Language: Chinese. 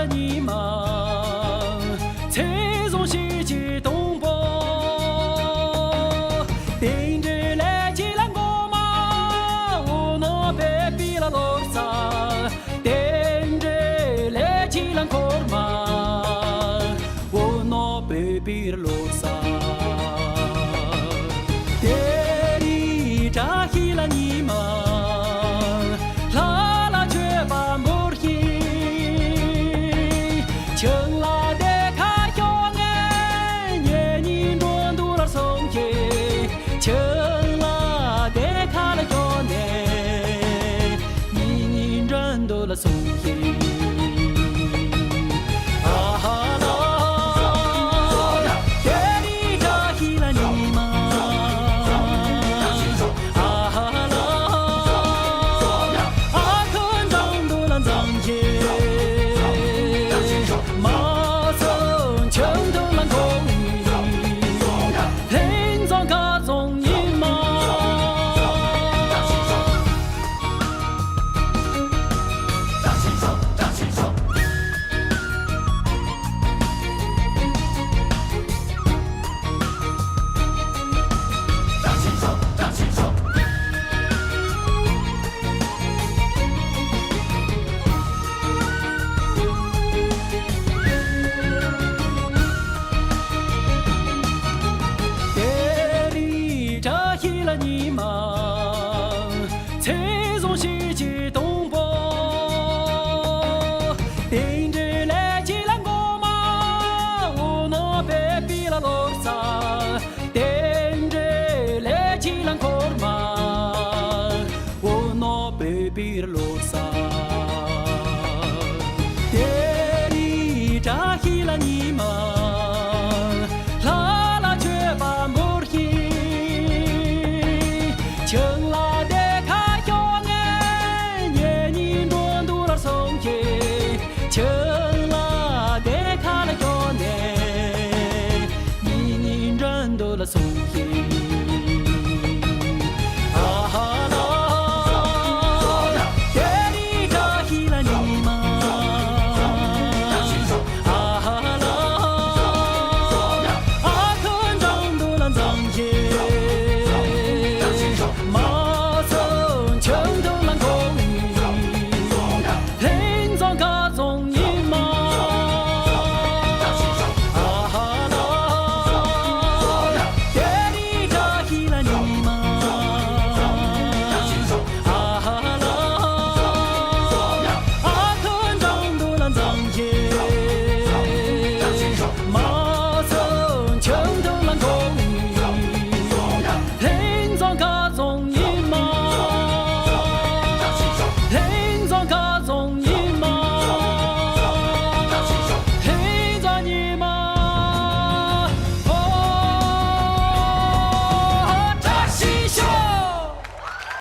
你们才从西去东坡，顶着来起来我嘛，我那白比了罗萨，顶着来起来我嘛，我那白比了罗萨，爹里扎起了你们。请拉的卡小眼，年年转多了松节。请拉的卡了小眼，年年转多了松节。啊啦，爹里扎起了你嘛。啊啦，阿肯长多了长节。马生青头蓝空雨，林中卡中银马。了你们才从西去东坡，顶着来起来我嘛，我那白比了罗萨，顶着来起来我嘛，我那白比了罗萨，爹里扎起了你们。请拉的卡小眼，年年转多了松节。请拉的卡了小眼，年年转多了松节。